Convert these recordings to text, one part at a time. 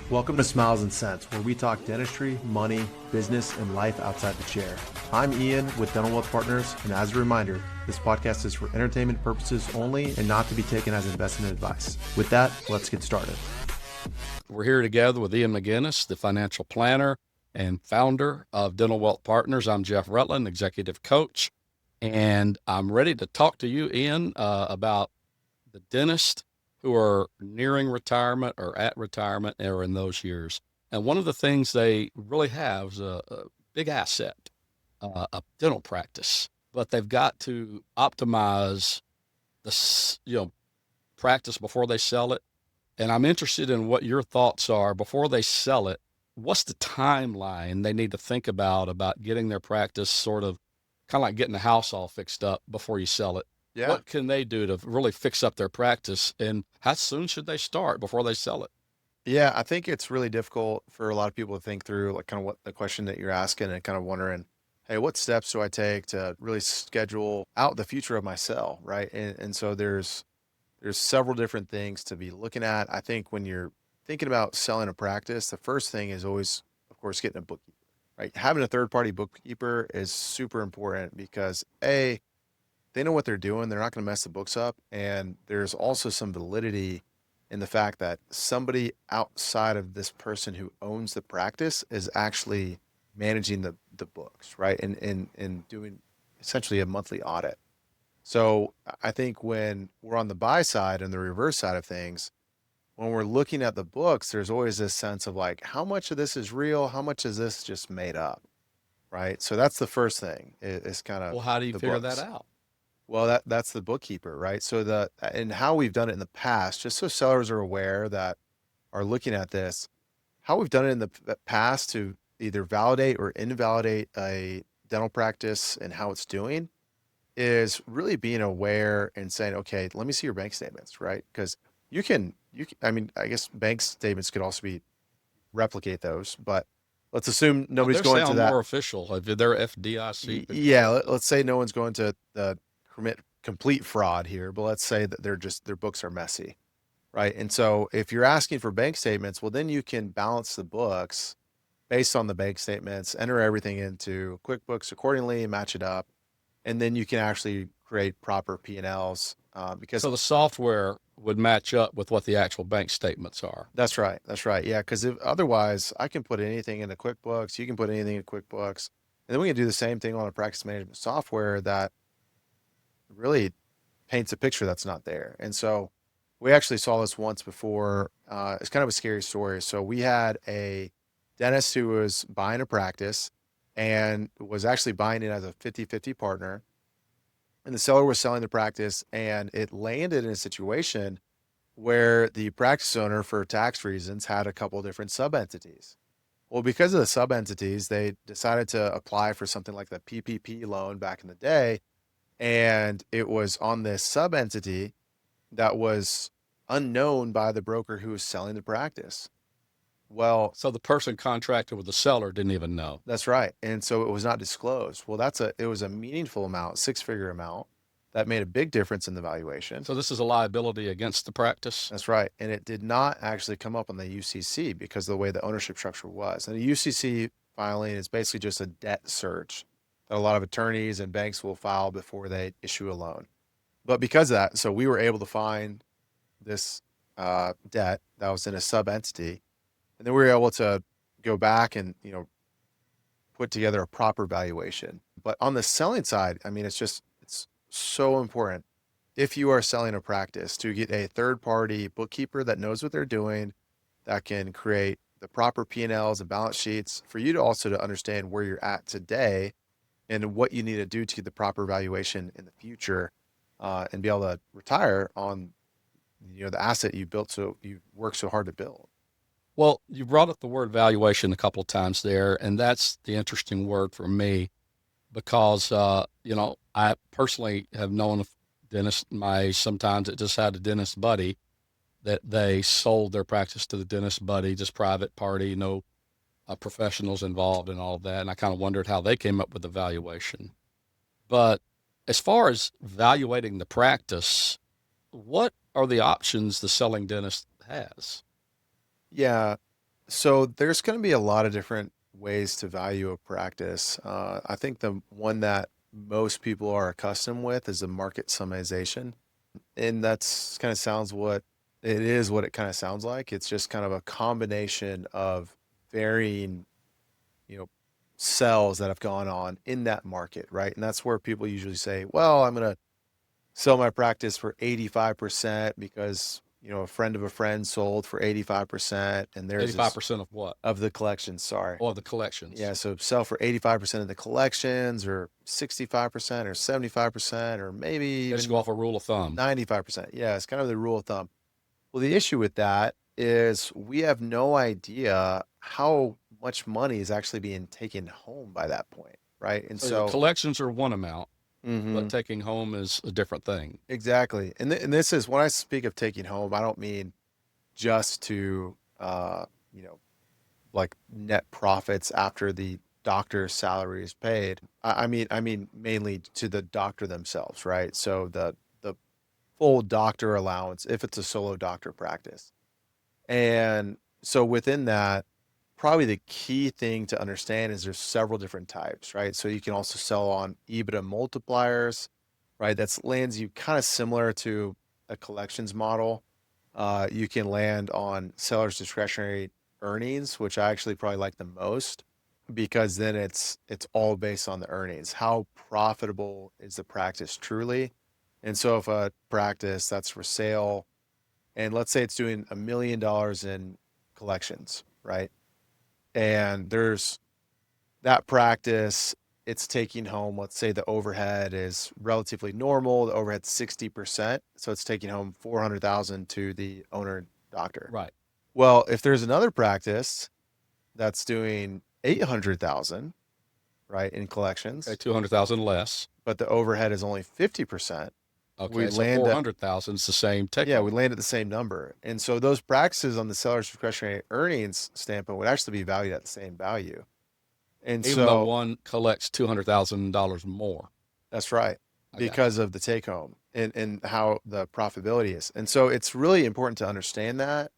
Welcome to Smiles and Cents, where we talk dentistry, money, business, and life outside the chair. I'm Ian with Dental Wealth Partners, and as a reminder, this podcast is for entertainment purposes only and not to be taken as investment advice. With that, let's get started. We're here together with Ian McGinnis, the financial planner and founder of Dental Wealth Partners. I'm Jeff Rutland, executive coach, and I'm ready to talk to you, Ian, about the dentists who are nearing retirement or at retirement or in those years. And one of the things they really have is a big asset, a dental practice, but they've got to optimize the practice before they sell it. And I'm interested in what your thoughts are before they sell it. What's the timeline they need to think about getting their practice sort of kind of like getting the house all fixed up before you sell it? Yeah. What can they do to really fix up their practice, and how soon should they start before they sell it? Yeah, I think it's really difficult for a lot of people to think through, like kind of what the question that you're asking and kind of wondering, hey, what steps do I take to really schedule out the future of my sale, right? And so there's several different things to be looking at. I think when you're thinking about selling a practice, the first thing is always, of course, getting a bookkeeper, right? Having a third-party bookkeeper is super important because they know what they're doing. They're not going to mess the books up. And there's also some validity in the fact that somebody outside of this person who owns the practice is actually managing the books, right? And doing essentially a monthly audit. So I think when we're on the buy side and the reverse side of things, when we're looking at the books, there's always this sense of like, how much of this is real? How much is this just made up? Right. So that's the first thing is kind of Well, how do you the figure that books. out? Well, that's the bookkeeper, right? So and how we've done it in the past, just so sellers are aware that are looking at this, how we've done it in the past to either validate or invalidate a dental practice and how it's doing is really being aware and saying, okay, let me see your bank statements, right? Because I mean, I guess bank statements could also be replicate those, but let's assume Well, nobody's they going to sound that. more official. If they're FDIC Yeah, compliant. let's say no one's going to commit complete fraud here, but let's say that their books are messy, right? And so if you're asking for bank statements, well, then you can balance the books based on the bank statements, enter everything into QuickBooks accordingly, match it up, and then you can actually create proper P&Ls because So the software would match up with what the actual bank statements are. that's right. That's right. Yeah, because if otherwise I can put anything into QuickBooks, you can put anything in QuickBooks, and then we can do the same thing on a practice management software that really paints a picture that's not there. And so we actually saw this once before. It's kind of a scary story. So we had a dentist who was buying a practice and was actually buying it as a 50-50 partner. And the seller was selling the practice, and it landed in a situation where the practice owner, for tax reasons, had a couple of different sub entities. Well, because of the sub entities, they decided to apply for something like the PPP loan back in the day. And it was on this sub entity that was unknown by the broker who was selling the practice. Well, So the person contracted with the seller didn't even know. that's right. And so it was not disclosed. Well, it was a meaningful amount, six-figure amount that made a big difference in the valuation. So this is a liability against the practice. That's right. And it did not actually come up on the UCC because of the way the ownership structure was. And the UCC filing is basically just a debt search that a lot of attorneys and banks will file before they issue a loan. But because of that, so we were able to find this debt that was in a sub entity, and then we were able to go back and put together a proper valuation. But on the selling side, I mean, it's so important if you are selling a practice to get a third party bookkeeper that knows what they're doing, that can create the proper P&Ls and balance sheets for you to also to understand where you're at today and what you need to do to get the proper valuation in the future, and be able to retire on the asset you worked so hard to build. Well, you brought up the word valuation a couple of times there, and that's the interesting word for me because, I personally have known a dentist my age sometimes that just had a dentist buddy that they sold their practice to the dentist buddy, just private party, no professionals involved and all of that. And I kind of wondered how they came up with the valuation. But as far as valuating the practice, what are the options the selling dentist has? Yeah. So there's going to be a lot of different ways to value a practice. I think the one that most people are accustomed with is the market summarization. And that's kind of sounds what it is, what it kind of sounds like. It's just kind of a combination of varying, you know, sells that have gone on in that market, right? And that's where people usually say, well, I'm going to sell my practice for 85% because, a friend of a friend sold for 85% and there's this 85% of what? of the collections, sorry. Or the collections. Yeah, so sell for 85% of the collections or 65% or 75% or maybe They just go even off a rule of thumb. 95%. Yeah, it's kind of the rule of thumb. Well, the issue with that is we have no idea how much money is actually being taken home by that point, right? And So the so, collections are one amount, but mhm, taking home is a different thing. exactly. And this is when I speak of taking home, I don't mean just to, you know, like net profits after the doctor's salary is paid. I mean mainly to the doctor themselves, right? So the full doctor allowance if it's a solo doctor practice. And so within that, probably the key thing to understand is there's several different types, right? So you can also sell on EBITDA multipliers, right? That's lands you kind of similar to a collections model. You can land on seller's discretionary earnings, which I actually probably like the most because then it's all based on the earnings. How profitable is the practice truly? And so if a practice that's for sale and let's say it's doing $1 million in collections, right? And there's that practice, it's taking home, let's say the overhead is relatively normal, the overhead's 60%. So it's taking home 400,000 to the owner doctor. Right. Well, if there's another practice that's doing 800,000, right, in Okay, collections, 200,000 less. but the overhead is only 50%, we Okay, so land at 400,000 is the same take yeah, we home. land at the same number. And so those practices on the seller's discretionary earnings standpoint would actually be valued at the same value. And Even though so one collects $200,000 more. that's right, I got you. because of the take home and how the profitability is. And so it's really important to understand that.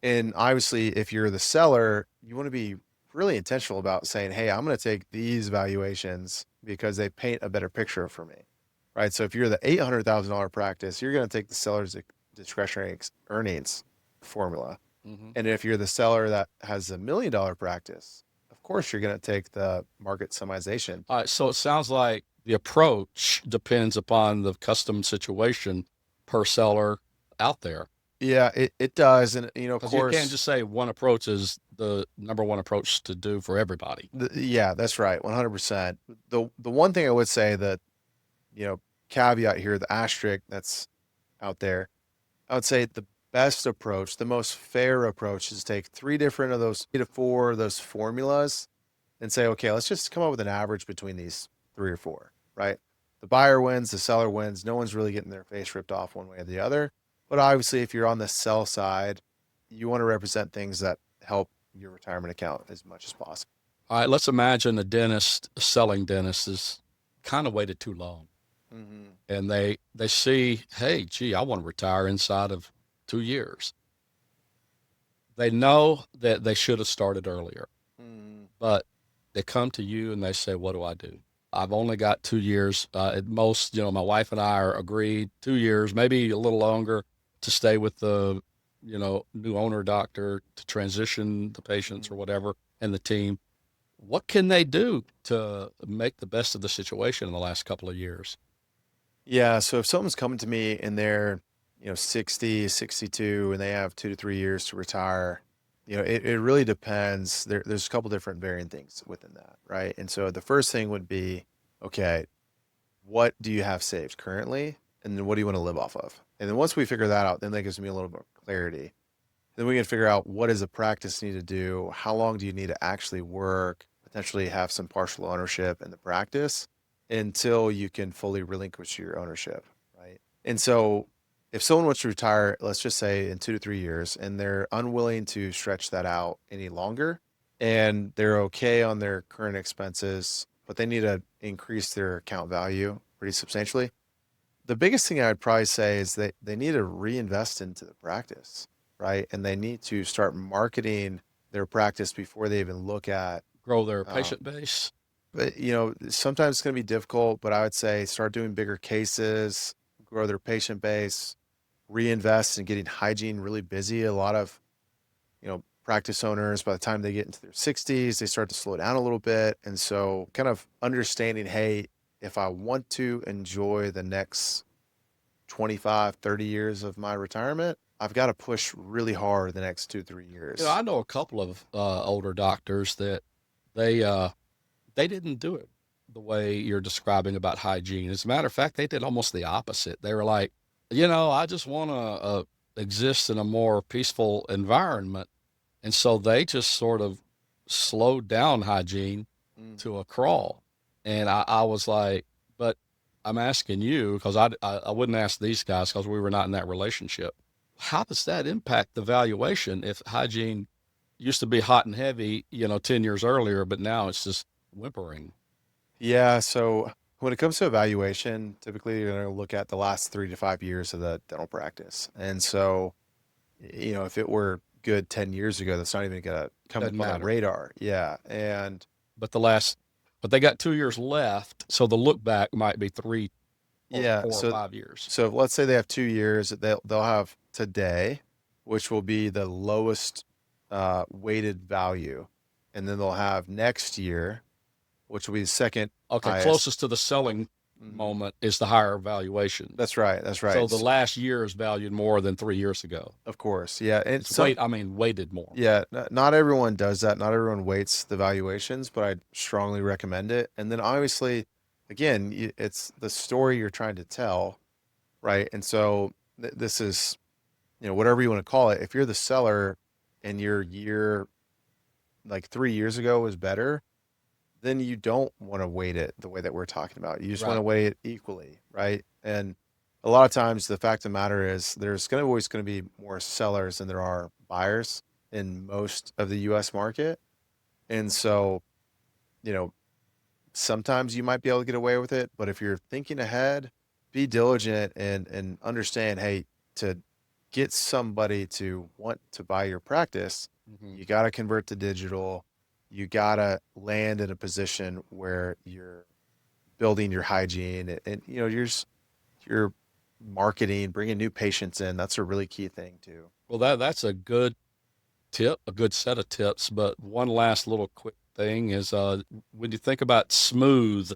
And obviously, if you're the seller, you want to be really intentional about saying, hey, I'm going to take these valuations because they paint a better picture for me. Right. So if you're the $800,000 practice, you're going to take the seller's discretionary earnings formula. Hmm. And if you're the seller that has $1 million practice, of course you're going to take the market summarization. All right, so it sounds like the approach depends upon the custom situation per seller out there. Yeah, it does. And of Because you can't course, just say one approach is the number one approach to do for everybody. yeah, that's right. 100%. The one thing I would say that, you know, caveat here, the asterisk that's out there, I would say the best approach, the most fair approach is to take three different of those, 3 to 4 of those formulas and say, okay, let's just come up with an average between these 3 or 4, right? The buyer wins, the seller wins. No one's really getting their face ripped off one way or the other. But obviously, if you're on the sell side, you want to represent things that help your retirement account as much as possible. All right, let's imagine a dentist, a selling dentist, is kind of waited too long, Mm-hmm. and they see, hey, gee, I want to retire inside of 2 years. They know that they should have started earlier, Mm-hmm. but they come to you and they say, what do I do? I've only got 2 years. At most, my wife and I are agreed 2 years, maybe a little longer, to stay with the, new owner doctor to transition the patients or Mm-hmm. whatever and the team. What can they do to make the best of the situation in the last couple of years? Yeah. So if someone's coming to me and they're, 60, 62, and they have 2 to 3 years to retire, it really depends. There's a couple different varying things within that, right? And so the first thing would be, okay, what do you have saved currently? And then what do you want to live off of? And then once we figure that out, then that gives me a little more clarity. Then we can figure out what does a practice need to do? How long do you need to actually work, potentially have some partial ownership in the practice until you can fully relinquish your ownership, right? And so if someone wants to retire, let's just say in 2 to 3 years, and they're unwilling to stretch that out any longer, and they're okay on their current expenses, but they need to increase their account value pretty substantially, the biggest thing I'd probably say is they need to reinvest into the practice, right? And they need to start marketing their practice before they even look at, Grow their um, patient base. but sometimes it's going to be difficult, but I would say start doing bigger cases, grow their patient base, reinvest in getting hygiene really busy. A lot of, practice owners, by the time they get into their 60s, they start to slow down a little bit. And so kind of understanding, hey, if I want to enjoy the next 25, 30 years of my retirement, I've got to push really hard the next 2, 3 years. I know a couple of older doctors that they uh, they didn't do it the way you're describing about hygiene. As a matter of fact, they did almost the opposite. They were like, I just want to exist in a more peaceful environment, and so they just sort of slowed down hygiene Mm. to a crawl. And I was like, but I'm asking you because I wouldn't ask these guys because we were not in that relationship. How does that impact the valuation if hygiene used to be hot and heavy, 10 years earlier, but now it's just whimpering? Yeah. So when it comes to evaluation, typically you're going to look at the last 3 to 5 years of the dental practice. And so, if it were good 10 years ago, that's not even going to come Doesn't up on the matter. radar. Yeah. And But but they got 2 years left. So the look back might be three or yeah. 4 or 5 years. So let's say they have 2 years, they'll have today, which will be the lowest weighted value. And then they'll have next year, which will be the second Okay. highest. Closest to the selling Mhm. moment is the higher valuation. That's right. That's So right. the last year is valued more than 3 years ago. Of course. Yeah. And It's weight, I mean, weighted more. yeah, not everyone does that. Not everyone weights the valuations, but I strongly recommend it. And then obviously, again, it's the story you're trying to tell, right? And so this is, whatever you want to call it. If you're the seller and your year like 3 years ago was better, then you don't want to weight it the way that we're talking about. You just want to Right. weigh it equally, right? And a lot of times the fact of the matter is there's always going to be more sellers than there are buyers in most of the US market. And so, you know, sometimes you might be able to get away with it, but if you're thinking ahead, be diligent and understand, hey, to get somebody to want to buy your practice, Hmm. you got to convert to digital. You got to land in a position where you're building your hygiene and you're marketing, bringing new patients in. That's a really key thing too. Well, that's a good tip, a good set of tips. But one last little quick thing is when you think about smooth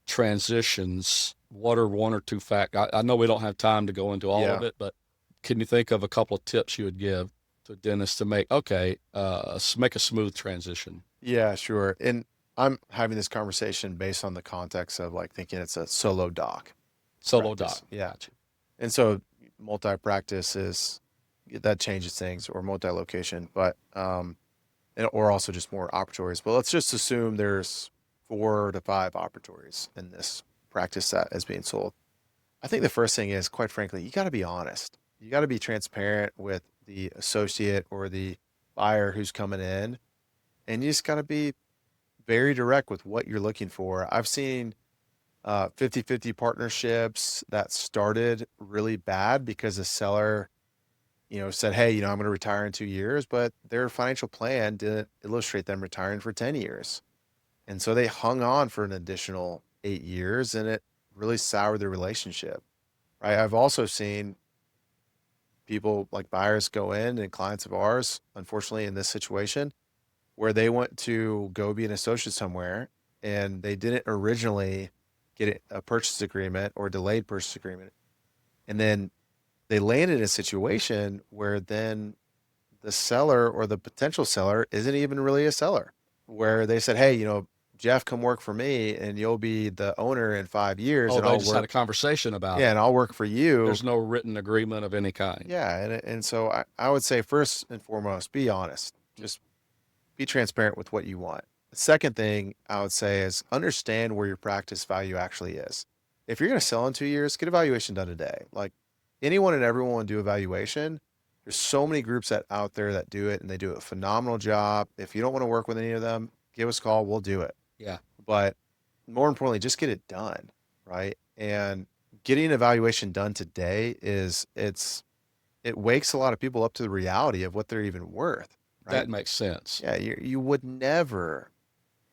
transitions, what are one or two I know we don't have time to go into all of Yeah. it, but can you think of a couple of tips you would give to a dentist to make, okay, make a smooth transition? Yeah, sure. And I'm having this conversation based on the context of like thinking it's a solo doc Solo practice. doc. Yeah. Gotcha. And so multi-practice is that changes things or multi-location, but or also just more operatories. But let's just assume there's 4 to 5 operatories in this practice that is being sold. I think the first thing is, quite frankly, you got to be honest. You got to be transparent with the associate or the buyer who's coming in, and you just got to be very direct with what you're looking for. I've seen 50-50 partnerships that started really bad because the seller, said, hey, I'm going to retire in 2 years, but their financial plan didn't illustrate them retiring for 10 years. And so they hung on for an additional 8 years and it really soured their relationship. Right. I've also seen people like buyers go in and clients of ours, unfortunately, in this situation, where they went to go be an associate somewhere and they didn't originally get a purchase agreement or delayed purchase agreement. And then they landed in a situation where then the seller or the potential seller isn't even really a seller, where they said, hey, Jeff, come work for me and you'll be the owner in 5 years Oh, and they I'll just had a work. conversation about Yeah. it. And I'll work for you. There's no written agreement of any kind. Yeah. And so I would say, first and foremost, be honest. Just be transparent with what you want. The second thing I would say is understand where your practice value actually is. If you're going to sell in 2 years, get evaluation done today. Like anyone and everyone will do evaluation. There's so many groups out there that do it and they do a phenomenal job. If you don't want to work with any of them, give us a call. We'll do it. Yeah. But more importantly, just get it done. Right. And getting an evaluation done today it wakes a lot of people up to the reality of what they're even worth. right? That makes sense. Yeah, you would never,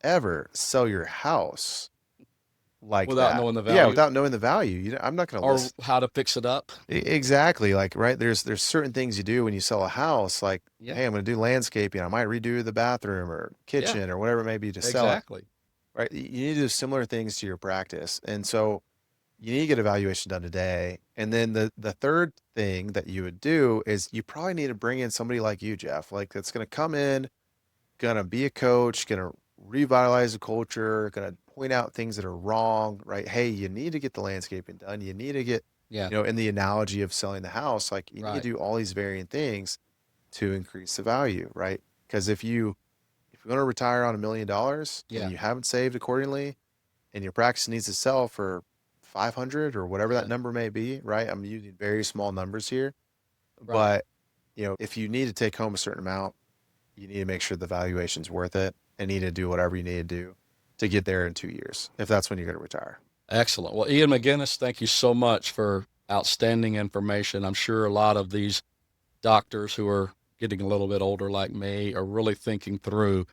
ever sell your house like Without that. knowing the Yeah, value without knowing the value. I'm not going to or list how to fix it up. exactly like right. There's certain things you do when you sell a house. Like, Yeah. hey, I'm going to do landscaping. I might redo the bathroom or Yeah, kitchen or whatever it may be to sell it. exactly. Right? You need to do similar things to your practice, and so you need to get evaluation done today. And then the third thing that you would do is you probably need to bring in somebody like you, Jeff, like that's going to come in, going to be a coach, going to revitalize the culture, going to point out things that are wrong, right? Hey, you need to get the landscaping done. You need to get, Yeah, in the analogy of selling the house, like you need to right. do all these varying things to increase the value, right? Because if you're going to retire on $1 million and Yeah, you haven't saved accordingly, and your practice needs to sell for 500 or whatever that yeah, number may be, right? I'm using very small numbers here, right. but if you need to take home a certain amount, you need to make sure the valuation's worth it and need to do whatever you need to do to get there in 2 years, if that's when you're going to retire. Excellent. Well, Ian McGinnis, thank you so much for outstanding information. I'm sure a lot of these doctors who are getting a little bit older like me are really thinking through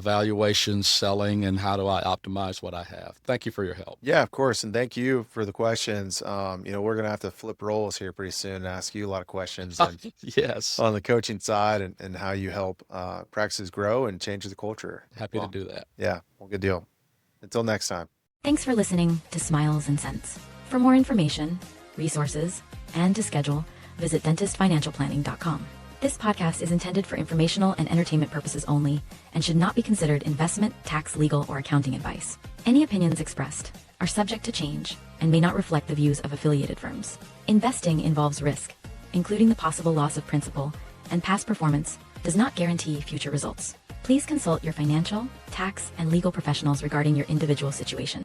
valuations, selling, and how do I optimize what I have. Thank you for your help. Yeah, of course. And thank you for the questions. We're going to have to flip roles here pretty soon and ask you a lot of questions and Yes, on the coaching side and how you help practices grow and change the culture as happy to well. do that. Yeah, well, good deal. Until next time. Thanks for listening to Smiles and Cents. For more information, resources, and to schedule, visit dentistfinancialplanning.com. This podcast is intended for informational and entertainment purposes only and should not be considered investment, tax, legal, or accounting advice. Any opinions expressed are subject to change and may not reflect the views of affiliated firms. Investing involves risk, including the possible loss of principal, and past performance does not guarantee future results. Please consult your financial, tax, and legal professionals regarding your individual situation.